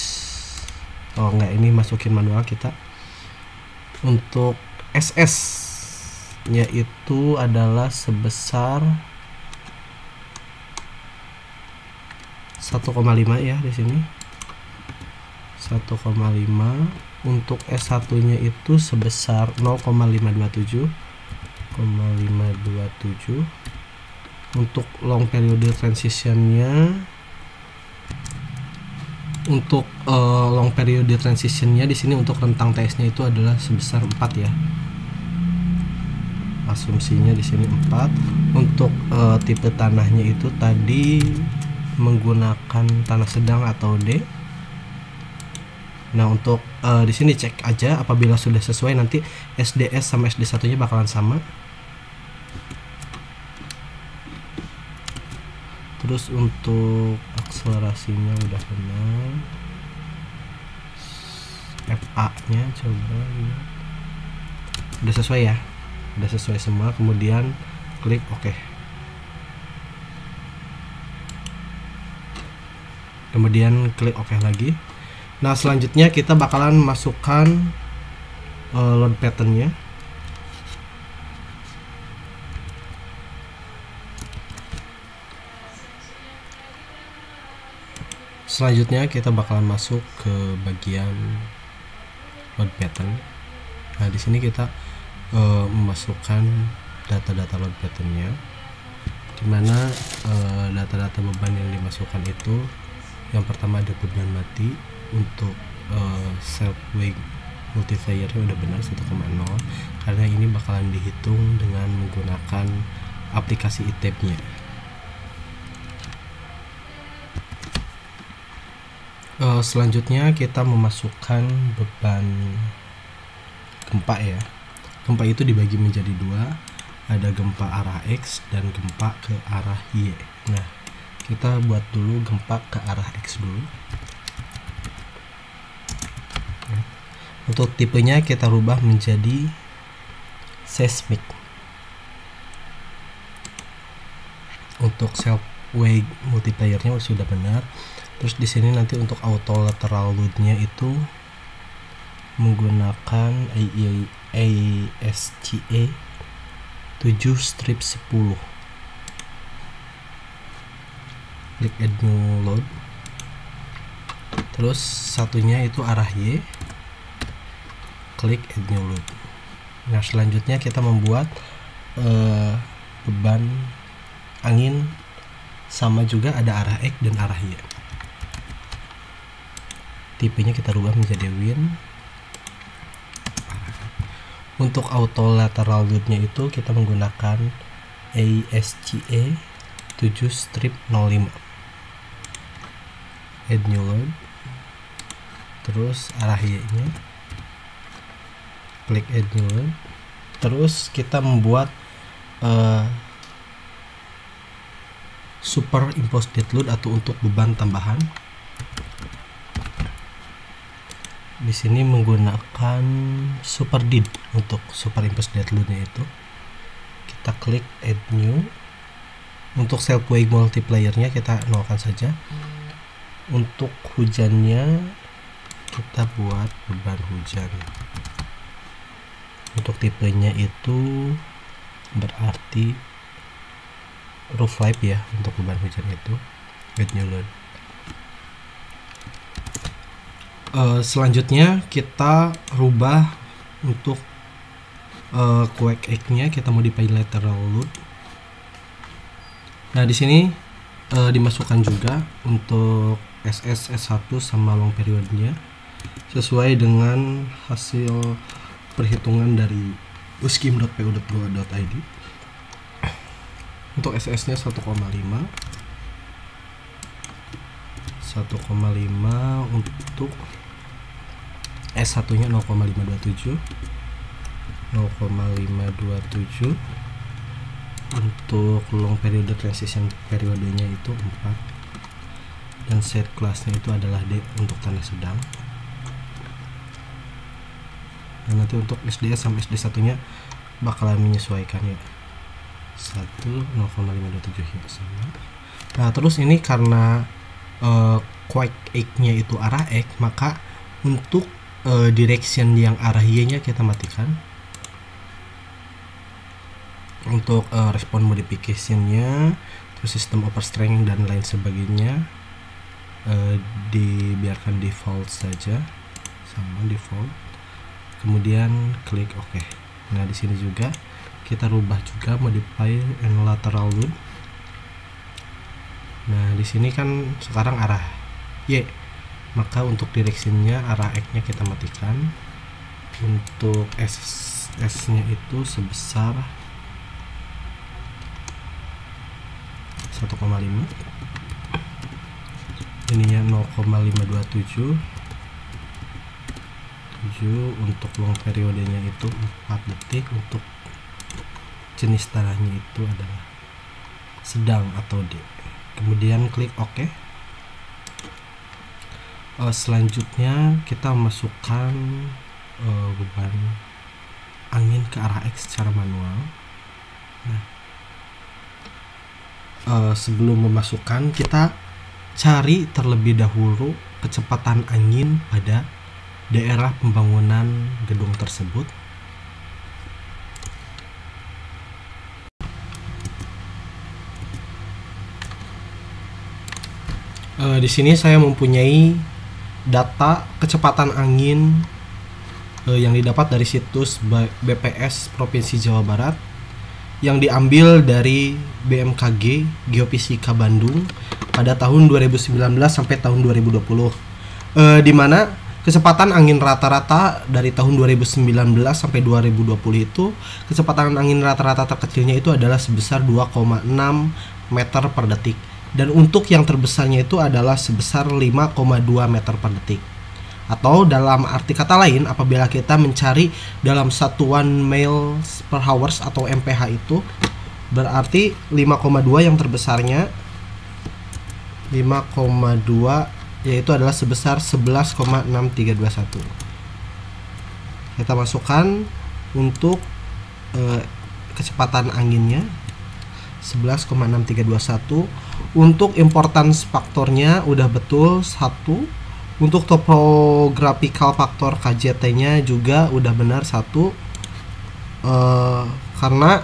ini masukin manual kita. Untuk SS nya itu adalah sebesar 1,5 ya di sini. 1,5. Untuk S1 nya itu sebesar 0,527. Untuk long period transitionnya, di sini untuk rentang TS-nya itu adalah sebesar 4 ya. Asumsinya di sini 4. Untuk tipe tanahnya itu tadi menggunakan tanda sedang atau D. Nah, untuk di sini cek aja apabila sudah sesuai, nanti SDS sama SD1-nya bakalan sama. Terus untuk akselerasinya udah benar. FA-nya coba lihat. Udah sesuai ya. Udah sesuai semua, kemudian klik OK. Kemudian klik OK lagi. Nah, selanjutnya kita bakalan masukkan load pattern-nya. Selanjutnya kita bakalan masuk ke bagian load pattern. Nah, di sini kita memasukkan data-data load pattern-nya, dimana data-data beban yang dimasukkan itu yang pertama ada beban mati. Untuk self weight multiplier-nya udah benar 1,0, karena ini bakalan dihitung dengan menggunakan aplikasi ITEB-nya. Selanjutnya kita memasukkan beban gempa ya. Gempa itu dibagi menjadi dua, ada gempa arah X dan gempa ke arah Y. Nah, kita buat dulu gempa ke arah X dulu. Untuk tipenya kita rubah menjadi seismic. Untuk self weight multiplier-nya sudah benar. Terus di sini nanti untuk auto lateral load-nya itu menggunakan ASCE 7/10. Klik add new load. Terus satunya itu arah Y. Klik add new load. Nah, selanjutnya kita membuat beban angin sama juga, ada arah X dan arah Y. Tipenya kita rubah menjadi wind. Untuk auto lateral load-nya itu kita menggunakan ASCE 7/05. Add new load. Terus arah Y-nya. Klik add new load. Terus kita membuat superimposed dead load atau untuk beban tambahan. Di sini menggunakan super did untuk superimposed dead load-nya itu. Kita klik add new. Untuk self weight multiplier-nya kita nolkan saja. Untuk hujannya kita buat beban hujan. Untuk tipenya itu berarti roof life ya, untuk beban hujan itu. Add new load. Selanjutnya kita rubah untuk quake X-nya, kita modify lateral load. Nah, di sini dimasukkan juga untuk SS S1 sama long period-nya sesuai dengan hasil perhitungan dari uskim.pu.go.id. Untuk SS-nya 1,5. Untuk S1-nya 0,527. Untuk long period transition periodenya itu 4. Dan set kelasnya itu adalah D untuk tanda sedang. Dan nanti untuk SDS sama SD1-nya bakalan menyesuaikan ya. 0,527 ya sama. Nah, terus ini karena quake X-nya itu arah X, maka untuk direction yang arah Y-nya kita matikan. Untuk respon modification-nya, terus sistem overstrength dan lain sebagainya dibiarkan default saja, sama default. Kemudian klik OK. Nah, di sini juga kita rubah juga modify and lateral load. Nah, di sini kan sekarang arah Y, maka untuk directionnya arah X-nya kita matikan. Untuk SS-nya itu sebesar 1,5. ininya 0,527, untuk long periodenya itu 4 detik, untuk jenis tanahnya itu adalah sedang atau D. Kemudian klik OK. Selanjutnya kita masukkan beban angin ke arah X secara manual. Nah, sebelum memasukkan, kita cari terlebih dahulu kecepatan angin pada daerah pembangunan gedung tersebut. Di sini saya mempunyai data kecepatan angin yang didapat dari situs BPS Provinsi Jawa Barat yang diambil dari BMKG Geofisika Bandung pada tahun 2019 sampai tahun 2020, di mana kecepatan angin rata-rata dari tahun 2019 sampai 2020 itu kecepatan angin rata-rata terkecilnya itu adalah sebesar 2,6 meter per detik, dan untuk yang terbesarnya itu adalah sebesar 5,2 meter per detik. Atau dalam arti kata lain, apabila kita mencari dalam satuan miles per hours atau MPH itu berarti 5,2 yang terbesarnya 5,2 yaitu adalah sebesar 11,6321. Kita masukkan untuk kecepatan anginnya 11,6321. Untuk importance faktornya udah betul 1. Untuk topographical factor KJT-nya juga udah benar 1, karena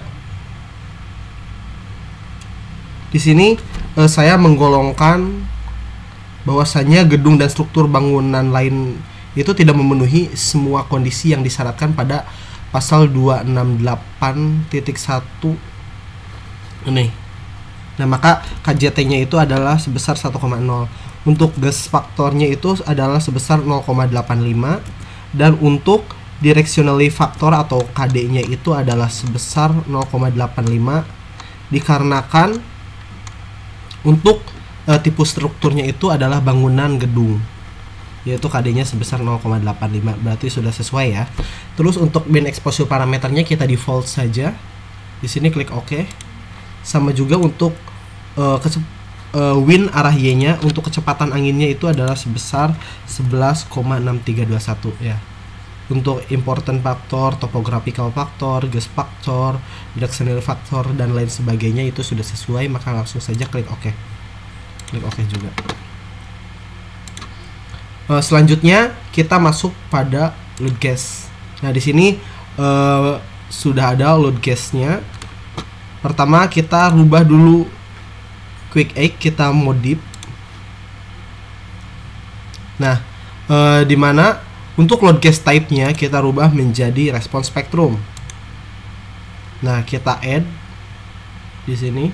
di sini saya menggolongkan bahwasannya gedung dan struktur bangunan lain itu tidak memenuhi semua kondisi yang disyaratkan pada pasal 268.1 ini. Nah, maka KJT-nya itu adalah sebesar 1,0. Untuk gas faktornya itu adalah sebesar 0,85, dan untuk directionally faktor atau KD-nya itu adalah sebesar 0,85, dikarenakan untuk tipe strukturnya itu adalah bangunan gedung, yaitu KD-nya sebesar 0,85, berarti sudah sesuai ya. Terus untuk band exposure parameternya kita default saja. Di sini klik OK. Sama juga untuk wind arah Y-nya, untuk kecepatan anginnya itu adalah sebesar 11,6321 ya. Untuk important factor, topographical factor, gas factor, directional factor dan lain sebagainya itu sudah sesuai, maka langsung saja klik OK. Klik OK juga. Selanjutnya kita masuk pada load gas. Nah, di sini sudah ada load gasnya. Pertama kita rubah dulu quick egg, kita modif. Nah, dimana untuk load gas type-nya kita rubah menjadi response spectrum. Nah, kita add di sini.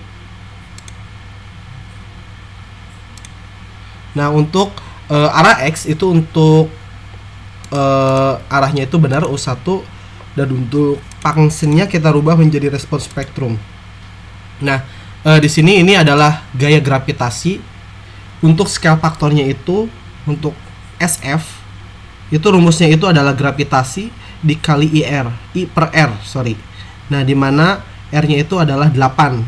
Nah, untuk arah X itu untuk arahnya itu benar U1, dan untuk function-nya kita rubah menjadi response spectrum. Nah, di sini ini adalah gaya gravitasi. Untuk scale faktornya itu untuk SF itu rumusnya itu adalah gravitasi dikali I per R, sorry. Nah, dimana R-nya itu adalah 8.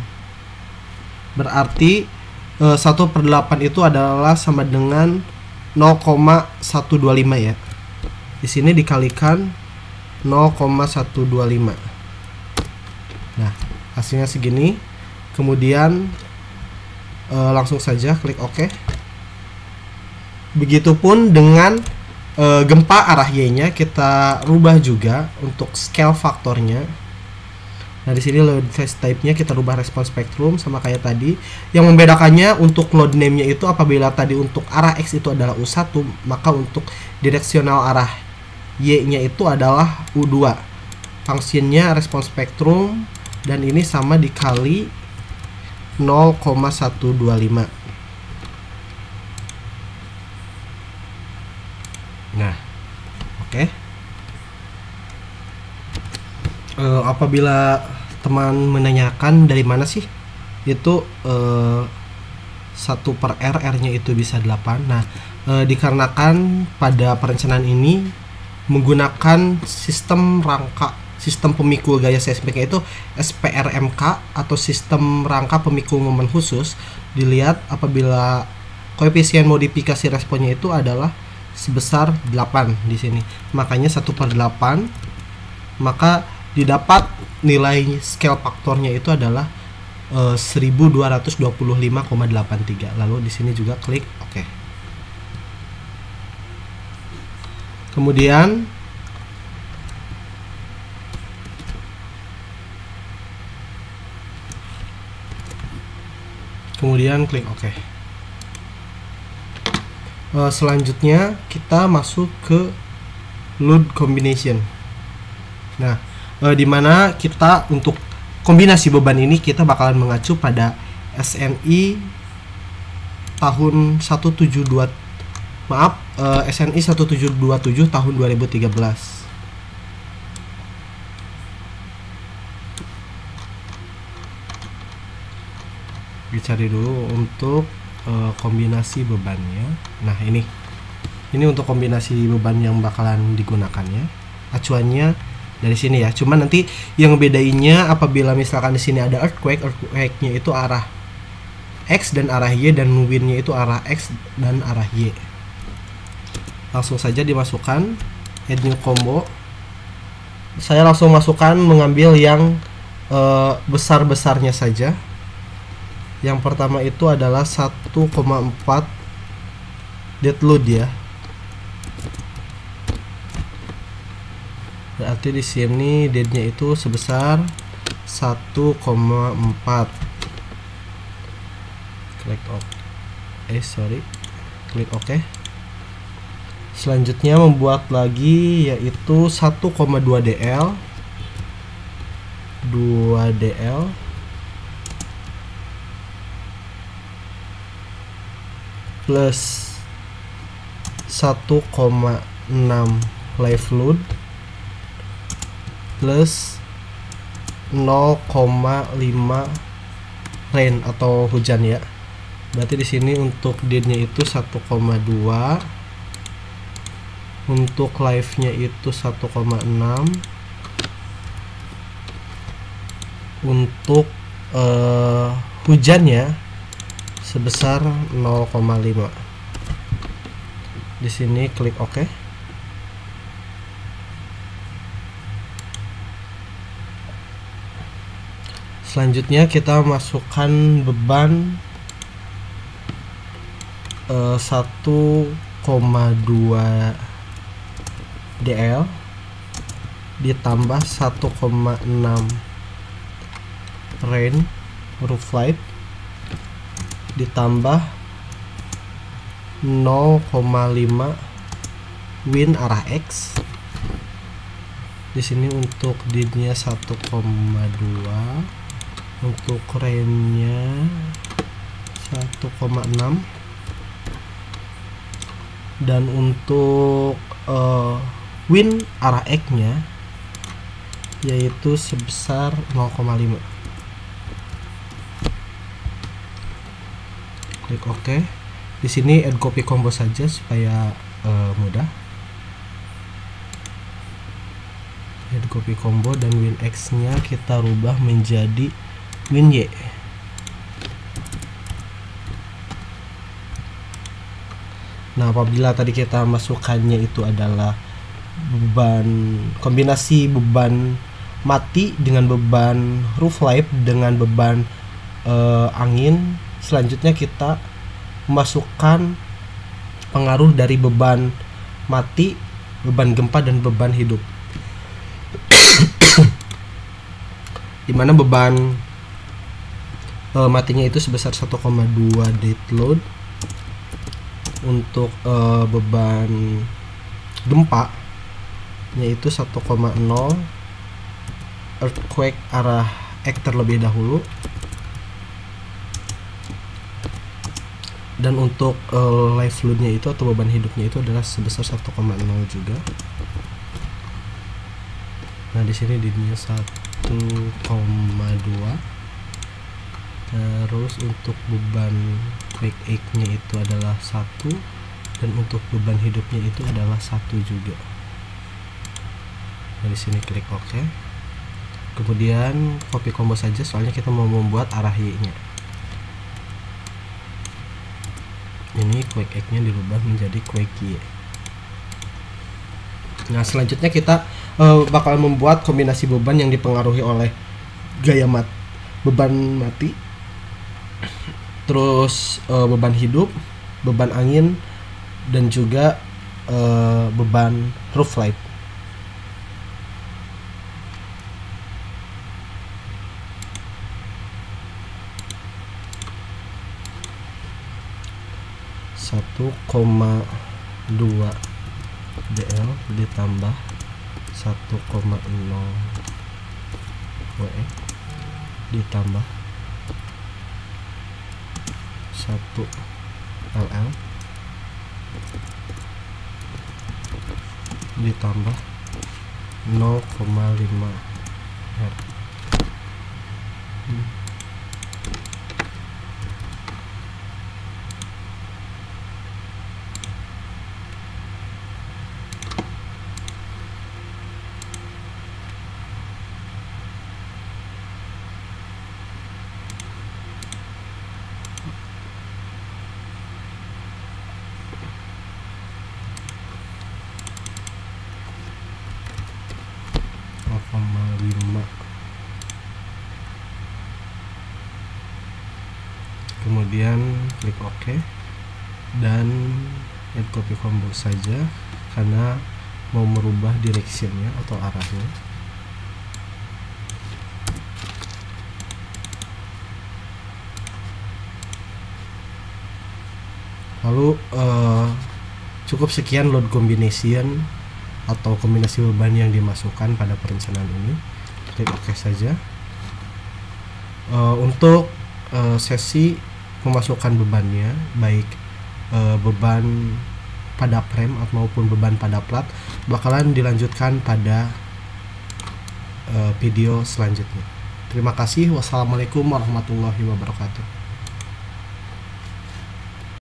Berarti 1/8 itu adalah sama dengan 0,125 ya. Di sini dikalikan 0,125. Nah, hasilnya segini. Kemudian langsung saja klik OK. Begitupun dengan gempa arah Y-nya kita rubah juga untuk scale faktornya. Nah, di sini load phase type-nya kita rubah response spectrum sama kayak tadi. Yang membedakannya untuk load name-nya itu apabila tadi untuk arah X itu adalah U1, maka untuk direksional arah Y-nya itu adalah U2. Fungsinya response spectrum, dan ini sama dikali 0,125. Nah, oke. Apabila teman menanyakan dari mana sih itu 1/R, R-nya itu bisa 8. Nah, dikarenakan pada perencanaan ini menggunakan sistem rangka, sistem pemikul gaya seismiknya itu SPRMK atau sistem rangka pemikul momen khusus, dilihat apabila koefisien modifikasi responnya itu adalah sebesar 8 di sini. Makanya 1/8, maka didapat nilai scale faktornya itu adalah 1225,83. Lalu di sini juga klik OK. Kemudian klik OK. Selanjutnya kita masuk ke load combination. Nah, dimana kita untuk kombinasi beban ini kita bakalan mengacu pada SNI tahun 1727 tahun 2013. Dicari dulu untuk kombinasi bebannya. Nah, ini untuk kombinasi beban yang bakalan digunakannya. Acuannya dari sini ya. Cuman nanti yang bedainnya apabila misalkan di sini ada earthquake-nya itu arah X dan arah Y, dan wind-nya itu arah X dan arah Y. Langsung saja dimasukkan add new combo. Saya langsung masukkan, mengambil yang besar-besarnya saja. Yang pertama itu adalah 1,4 dead load ya. Berarti di sini deadnya itu sebesar 1,4. Klik klik OK. Selanjutnya membuat lagi yaitu 1,2 DL 2 DL plus 1,6 live load plus 0,5 rain atau hujan ya. Berarti di sini untuk dead-nya itu 1,2, untuk live-nya itu 1,6, untuk hujannya sebesar 0,5. Di sini klik OK. Selanjutnya kita masukkan beban 1,2 DL ditambah 1,6 rain roof light ditambah 0,5 wind arah X. Di sini untuk deadnya 1,2, untuk rainnya 1,6, dan untuk wind arah X nya yaitu sebesar 0,5. Klik OK. Di sini add copy combo saja supaya mudah. Add copy combo, dan win X nya kita rubah menjadi win Y. Nah, apabila tadi kita masukkannya itu adalah beban, kombinasi beban mati dengan beban roof light dengan beban angin, selanjutnya kita memasukkan pengaruh dari beban mati, beban gempa, dan beban hidup. Dimana beban matinya itu sebesar 1,2 dead load, untuk beban gempa yaitu 1,0 earthquake arah X terlebih dahulu, dan untuk live load-nya itu atau beban hidupnya itu adalah sebesar 1,0 juga. Nah, di sini deadnya 1,2. Terus untuk beban quick egg-nya itu adalah 1, dan untuk beban hidupnya itu adalah 1 juga. Dari sini klik OK. Kemudian copy combo saja, soalnya kita mau membuat arah Y-nya. Ini quick egg-nya dirubah menjadi quick Y. Nah, selanjutnya kita bakal membuat kombinasi beban yang dipengaruhi oleh gaya beban mati, terus beban hidup, beban angin, dan juga beban roof light. (1,2 DL ditambah 1,0 WE ditambah 1 LL ditambah 0,5 R. Kemudian klik OK dan add copy combo saja, karena mau merubah directionnya atau arahnya. Lalu cukup sekian load combination atau kombinasi beban yang dimasukkan pada perencanaan ini. Klik OK saja. Untuk sesi memasukkan bebannya, baik beban pada frame maupun beban pada plat, bakalan dilanjutkan pada video selanjutnya. Terima kasih. Wassalamualaikum warahmatullahi wabarakatuh.